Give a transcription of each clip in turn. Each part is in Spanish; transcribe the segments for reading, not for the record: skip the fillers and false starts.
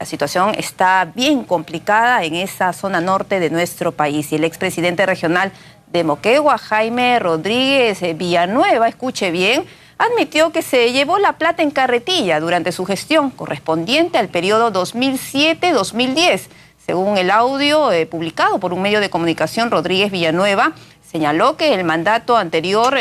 La situación está bien complicada en esa zona norte de nuestro país. Y el expresidente regional de Moquegua, Jaime Rodríguez Villanueva, escuche bien, admitió que se llevó la plata en carretilla durante su gestión correspondiente al periodo 2007-2010. Según el audio publicado por un medio de comunicación, Rodríguez Villanueva señaló que el mandato anterior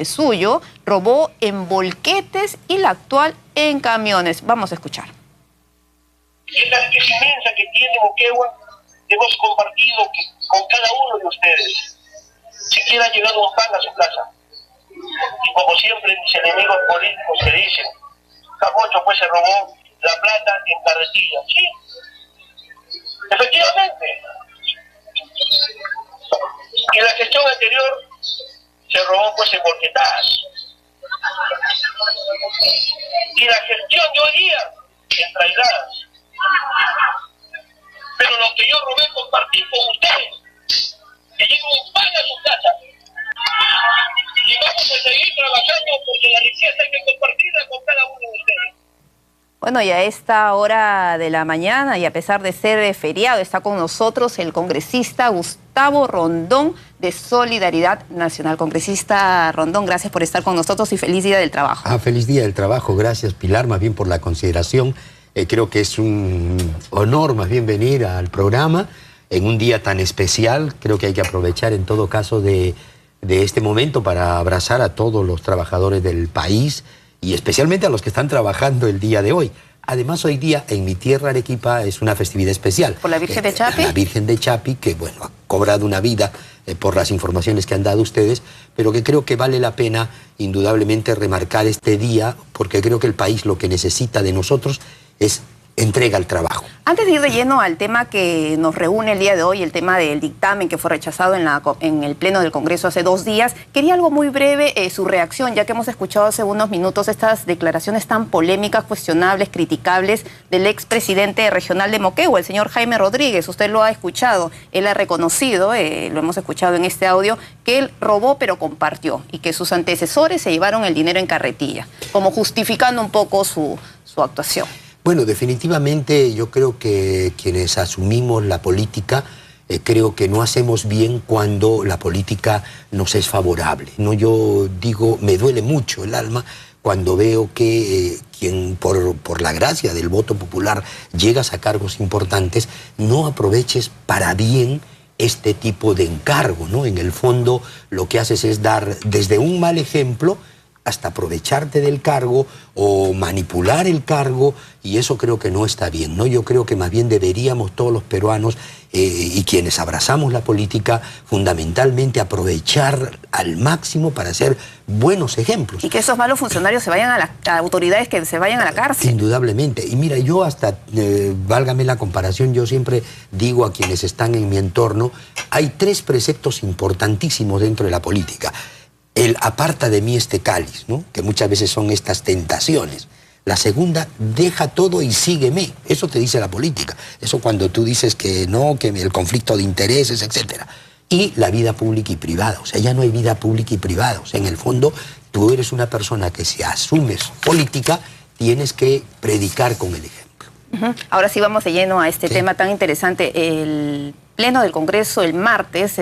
suyo robó en volquetes y la actual en camiones. Vamos a escuchar. Esa riqueza inmensa que tiene Moquegua, hemos compartido con cada uno de ustedes. Siquiera ha llegado un pan a su casa. Y como siempre mis enemigos políticos se dicen, Capocho pues se robó la plata en carretilla. Sí, efectivamente. Y en la gestión anterior se robó pues en volquetadas. Y la gestión de hoy día en trailadas. Pero lo que yo robé compartí con ustedes, que llevo un pan a su casa. Y vamos a seguir trabajando porque la riqueza hay que compartirla con cada uno de ustedes. Bueno, y a esta hora de la mañana, y a pesar de ser feriado, está con nosotros el congresista Gustavo Rondón de Solidaridad Nacional. Congresista Rondón, gracias por estar con nosotros y feliz Día del Trabajo. Feliz Día del Trabajo. Gracias, Pilar, más bien por la consideración. Creo que es un honor más bien venir al programa en un día tan especial. Creo que hay que aprovechar en todo caso de este momento para abrazar a todos los trabajadores del país y especialmente a los que están trabajando el día de hoy. Además, hoy día en mi tierra, Arequipa, es una festividad especial. ¿Por la Virgen de Chapi? La Virgen de Chapi, que bueno, ha cobrado una vida por las informaciones que han dado ustedes, pero que creo que vale la pena indudablemente remarcar este día, porque creo que el país lo que necesita de nosotros es entrega al trabajo. Antes de ir de lleno al tema que nos reúne el día de hoy, el tema del dictamen que fue rechazado en el Pleno del Congreso hace 2 días, quería algo muy breve, su reacción, ya que hemos escuchado hace unos minutos estas declaraciones tan polémicas, cuestionables, criticables del expresidente regional de Moquegua, el señor Jaime Rodríguez. Usted lo ha escuchado, él ha reconocido, lo hemos escuchado en este audio, que él robó pero compartió y que sus antecesores se llevaron el dinero en carretilla, como justificando un poco su actuación. Bueno, definitivamente yo creo que quienes asumimos la política, creo que no hacemos bien cuando la política nos es favorable. No, yo digo, me duele mucho el alma cuando veo que quien por la gracia del voto popular llegas a cargos importantes, no aproveches para bien este tipo de encargo, ¿no? En el fondo lo que haces es dar desde un mal ejemplo hasta aprovecharte del cargo o manipular el cargo, y eso creo que no está bien, ¿no? Yo creo que más bien deberíamos todos los peruanos y quienes abrazamos la política fundamentalmente aprovechar al máximo para hacer buenos ejemplos. Y que esos malos funcionarios se vayan a las autoridades, que se vayan a la cárcel. Indudablemente. Y mira, yo hasta, válgame la comparación, yo siempre digo a quienes están en mi entorno, hay 3 preceptos importantísimos dentro de la política. El aparta de mí este cáliz, ¿no? Que muchas veces son estas tentaciones. La segunda, deja todo y sígueme. Eso te dice la política. Eso cuando tú dices que no, que el conflicto de intereses, etc. Y la vida pública y privada. O sea, ya no hay vida pública y privada. O sea, en el fondo, tú eres una persona que si asumes política, tienes que predicar con el ejemplo. Ahora sí vamos de lleno a este tema tan interesante. El Pleno del Congreso el martes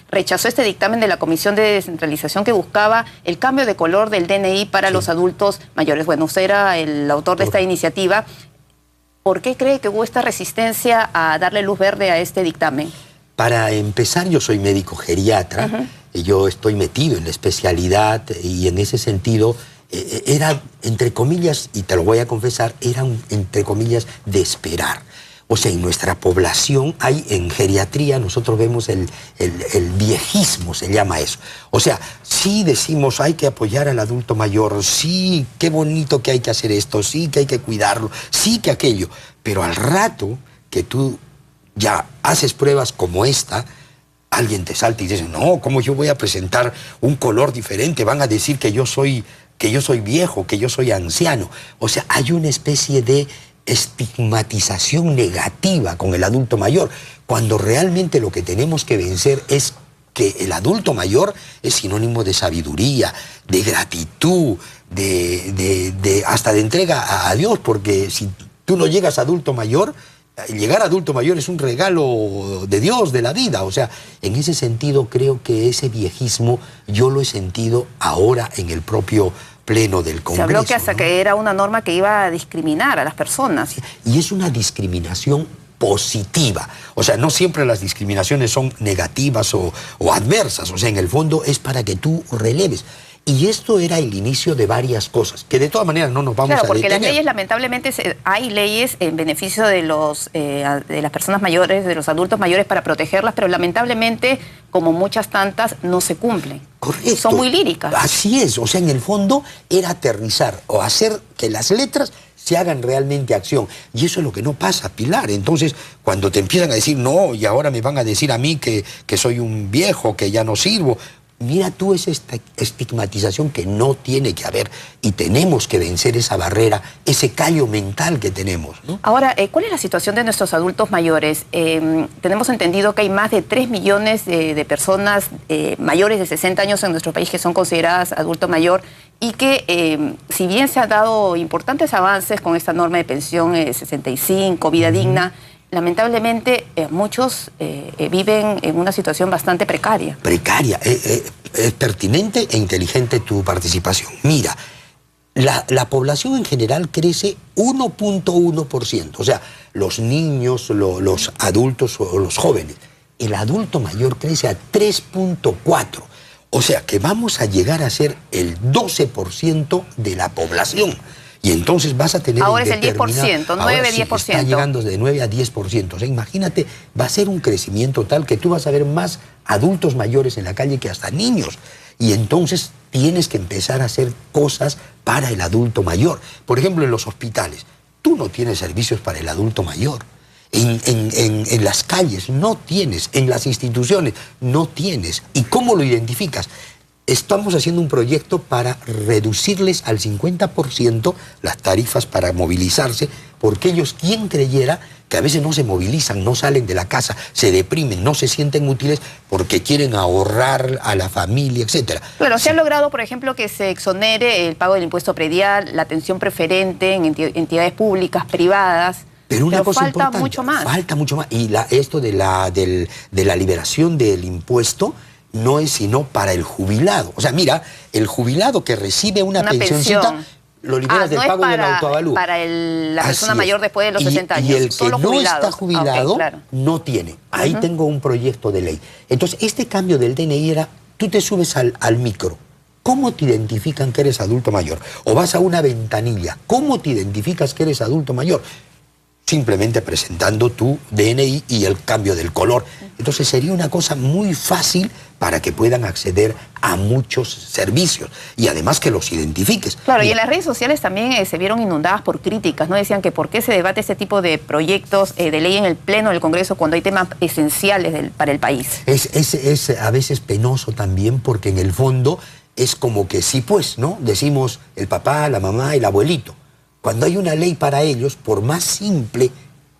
rechazó este dictamen de la Comisión de Descentralización que buscaba el cambio de color del DNI para los adultos mayores. Bueno, usted era el autor de esta iniciativa. ¿Por qué cree que hubo esta resistencia a darle luz verde a este dictamen? Para empezar, yo soy médico geriatra, yo estoy metido en la especialidad y en ese sentido era, entre comillas, y te lo voy a confesar, era entre comillas de esperar. O sea, en nuestra población hay, en geriatría, nosotros vemos el viejismo, se llama eso. O sea, sí decimos, hay que apoyar al adulto mayor, sí, qué bonito que hay que hacer esto, sí, que hay que cuidarlo, sí, que aquello. Pero al rato que tú ya haces pruebas como esta, alguien te salta y dice, no, ¿cómo yo voy a presentar un color diferente? Van a decir que yo soy viejo, que yo soy anciano. O sea, hay una especie de estigmatización negativa con el adulto mayor, cuando realmente lo que tenemos que vencer es que el adulto mayor es sinónimo de sabiduría, de gratitud, hasta de entrega a Dios, porque si tú no llegas a adulto mayor. Llegar a adulto mayor es un regalo de Dios, de la vida. O sea, en ese sentido creo que ese viejismo yo lo he sentido ahora en el propio pleno del Congreso. Se habló que hasta, ¿no?, que era una norma que iba a discriminar a las personas. Y es una discriminación positiva. O sea, no siempre las discriminaciones son negativas o adversas. O sea, en el fondo es para que tú releves. Y esto era el inicio de varias cosas, que de todas maneras no nos vamos a detener. Claro, porque las leyes, lamentablemente, hay leyes en beneficio de las personas mayores, de los adultos mayores, para protegerlas, pero lamentablemente, como muchas tantas, no se cumplen. Correcto. Son muy líricas. Así es, o sea, en el fondo era aterrizar o hacer que las letras se hagan realmente acción. Y eso es lo que no pasa, Pilar. Entonces, cuando te empiezan a decir, no, y ahora me van a decir a mí que soy un viejo, que ya no sirvo. Mira tú esa estigmatización que no tiene que haber, y tenemos que vencer esa barrera, ese callo mental que tenemos, ¿no? Ahora, ¿cuál es la situación de nuestros adultos mayores? Tenemos entendido que hay más de 3 millones de personas mayores de 60 años en nuestro país que son consideradas adulto mayor, y que si bien se han dado importantes avances con esta norma de pensión 65, vida digna, lamentablemente muchos viven en una situación bastante precaria. Precaria. Es pertinente e inteligente tu participación. Mira, la población en general crece 1.1%. O sea, los niños, los adultos o los jóvenes. El adulto mayor crece a 3.4%. O sea, que vamos a llegar a ser el 12% de la población. Y entonces vas a tener... Ahora es el 10%, 9-10%. Sí, está llegando de 9 a 10%. O sea, imagínate, va a ser un crecimiento tal que tú vas a ver más adultos mayores en la calle que hasta niños. Y entonces tienes que empezar a hacer cosas para el adulto mayor. Por ejemplo, en los hospitales, tú no tienes servicios para el adulto mayor. En las calles no tienes, en las instituciones no tienes. ¿Y cómo lo identificas? Estamos haciendo un proyecto para reducirles al 50% las tarifas para movilizarse, porque ellos, quien creyera que a veces no se movilizan, no salen de la casa, se deprimen, no se sienten útiles porque quieren ahorrar a la familia, etc. Claro, se ha logrado, por ejemplo, que se exonere el pago del impuesto predial, la atención preferente en entidades públicas, privadas. Pero una cosa falta importante, mucho más. Falta mucho más. Y esto de la liberación del impuesto no es sino para el jubilado. O sea, mira, el jubilado que recibe una pensioncita, lo liberas del pago del autoavalúo. Para la persona mayor después de los 60 años. Y el que no está jubilado, no tiene. Ahí tengo un proyecto de ley. Entonces, este cambio del DNI era, tú te subes al micro. ¿Cómo te identifican que eres adulto mayor? O vas a una ventanilla. ¿Cómo te identificas que eres adulto mayor? Simplemente presentando tu DNI y el cambio del color. Entonces sería una cosa muy fácil para que puedan acceder a muchos servicios y además que los identifiques. Claro, y en las redes sociales también se vieron inundadas por críticas, ¿no? Decían que por qué se debate este tipo de proyectos de ley en el Pleno del Congreso cuando hay temas esenciales para el país. Es a veces penoso también porque en el fondo es como que sí, pues, ¿no? Decimos el papá, la mamá, el abuelito. Cuando hay una ley para ellos, por más simple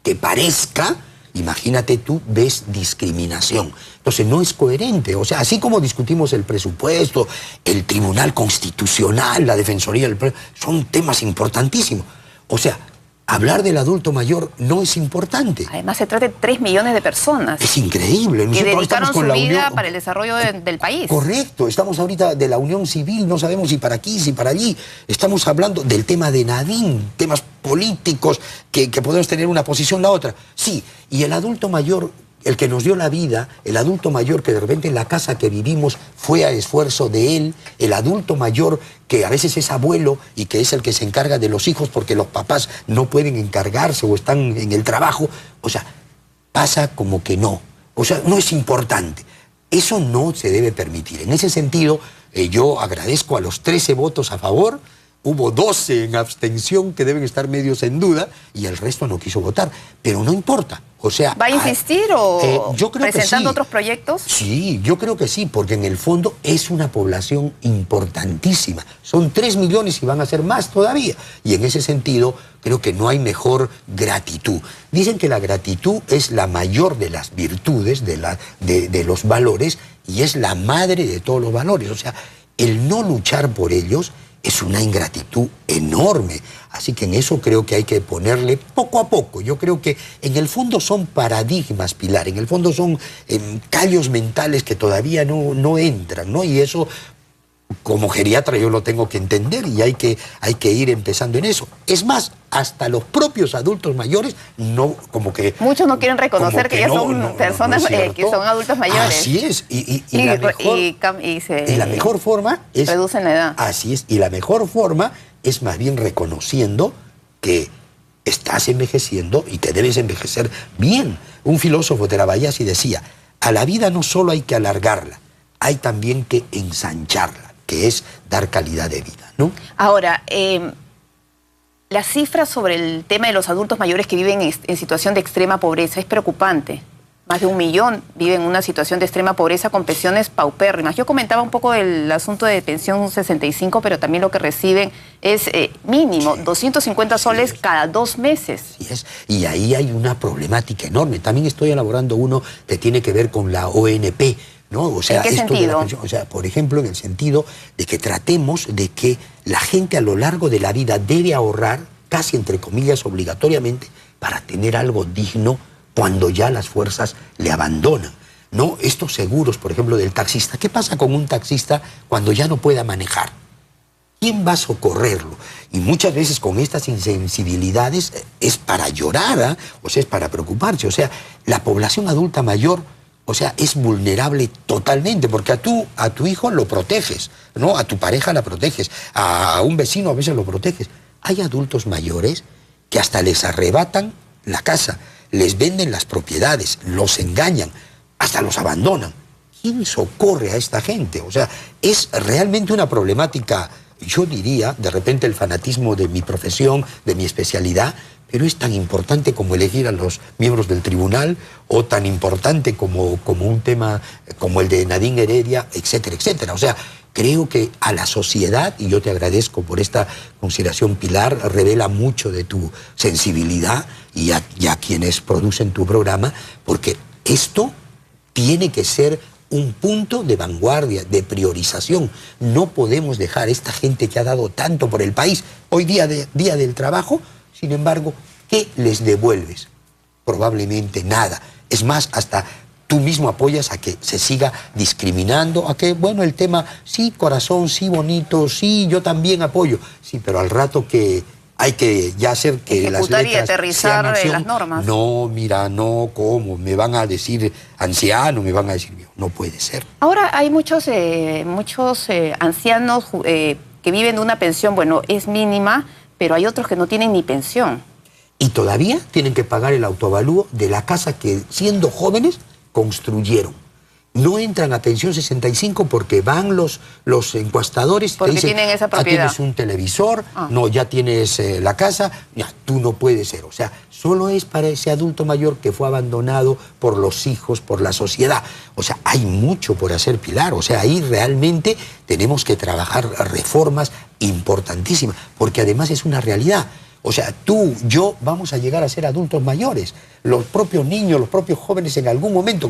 que parezca, imagínate tú, ves discriminación. Entonces no es coherente. O sea, así como discutimos el presupuesto, el Tribunal Constitucional, la Defensoría del Pueblo, son temas importantísimos. O sea, hablar del adulto mayor no es importante. Además se trata de 3 millones de personas. Es increíble. Que dedicaron su vida para el desarrollo del país. Correcto. Estamos ahorita de la unión civil, no sabemos si para aquí, si para allí. Estamos hablando del tema de Nadine, temas políticos que podemos tener una posición la otra. Sí, y el adulto mayor, el que nos dio la vida, el adulto mayor que de repente en la casa que vivimos fue a esfuerzo de él, el adulto mayor que a veces es abuelo y que es el que se encarga de los hijos porque los papás no pueden encargarse o están en el trabajo, o sea, pasa como que no, o sea, no es importante. Eso no se debe permitir. En ese sentido, yo agradezco a los 13 votos a favor. Hubo 12 en abstención que deben estar medios en duda y el resto no quiso votar. Pero no importa. O sea, ¿va a insistir o yo creo presentando que sí. otros proyectos? Sí, yo creo que sí, porque en el fondo es una población importantísima. Son 3 millones y van a ser más todavía. Y en ese sentido, creo que no hay mejor gratitud. Dicen que la gratitud es la mayor de las virtudes, de los valores, y es la madre de todos los valores. O sea, el no luchar por ellos es una ingratitud enorme. Así que en eso creo que hay que ponerle poco a poco. Yo creo que en el fondo son paradigmas, Pilar, en el fondo son callos mentales que todavía no entran, ¿no? Y eso, como geriatra, yo lo tengo que entender y hay que ir empezando en eso. Es más, hasta los propios adultos mayores, no, como que... Muchos no quieren reconocer que ya son personas que son adultos mayores. Así es. Y la mejor forma es... reducen la edad. Así es. Y la mejor forma es más bien reconociendo que estás envejeciendo y que debes envejecer bien. Un filósofo Terabayasi decía, a la vida no solo hay que alargarla, hay también que ensancharla, que es dar calidad de vida, ¿no? Ahora, las cifras sobre el tema de los adultos mayores que viven en situación de extrema pobreza es preocupante. Más de 1 millón viven en una situación de extrema pobreza con pensiones paupérrimas. Yo comentaba un poco del asunto de pensión 65, pero también lo que reciben es mínimo, 250 soles cada 2 meses. Así es. Y ahí hay una problemática enorme. También estoy elaborando uno que tiene que ver con la ONP, ¿no? O sea, ¿en qué sentido? O sea, por ejemplo, en el sentido de que tratemos de que la gente a lo largo de la vida debe ahorrar, casi entre comillas obligatoriamente, para tener algo digno cuando ya las fuerzas le abandonan, ¿no? Estos seguros, por ejemplo, del taxista. ¿Qué pasa con un taxista cuando ya no pueda manejar? ¿Quién va a socorrerlo? Y muchas veces con estas insensibilidades es para llorar, ¿eh? O sea, es para preocuparse. O sea, la población adulta mayor, o sea, es vulnerable totalmente, porque a tu hijo lo proteges, ¿no? A tu pareja la proteges, a un vecino a veces lo proteges. Hay adultos mayores que hasta les arrebatan la casa, les venden las propiedades, los engañan, hasta los abandonan. ¿Quién socorre a esta gente? O sea, es realmente una problemática, yo diría, de repente el fanatismo de mi profesión, de mi especialidad, pero es tan importante como elegir a los miembros del tribunal o tan importante como un tema como el de Nadine Heredia, etcétera, etcétera. O sea, creo que a la sociedad, y yo te agradezco por esta consideración, Pilar, revela mucho de tu sensibilidad y a quienes producen tu programa, porque esto tiene que ser un punto de vanguardia, de priorización. No podemos dejar a esta gente que ha dado tanto por el país, hoy día del trabajo, sin embargo, ¿qué les devuelves? Probablemente nada. Es más, hasta tú mismo apoyas a que se siga discriminando, a que, bueno, el tema, sí, corazón, sí, bonito, sí, yo también apoyo. Sí, pero al rato que hay que ya hacer que las letras y aterrizar las normas. No, mira, no, ¿cómo? Me van a decir anciano, me van a decir viejo. No puede ser. Ahora hay muchos ancianos que viven de una pensión, bueno, es mínima, pero hay otros que no tienen ni pensión. Y todavía tienen que pagar el autoavalúo de la casa que, siendo jóvenes, construyeron. No entran a pensión 65 porque van los encuestadores y porque te dicen, tienen esa propiedad. Tienes un televisor, no, ya tienes la casa, ya, tú no puedes ser. O sea, solo es para ese adulto mayor que fue abandonado por los hijos, por la sociedad. O sea, hay mucho por hacer, Pilar. O sea, ahí realmente tenemos que trabajar reformas importantísimas, porque además es una realidad. O sea, tú, yo, vamos a llegar a ser adultos mayores. Los propios niños, los propios jóvenes en algún momento...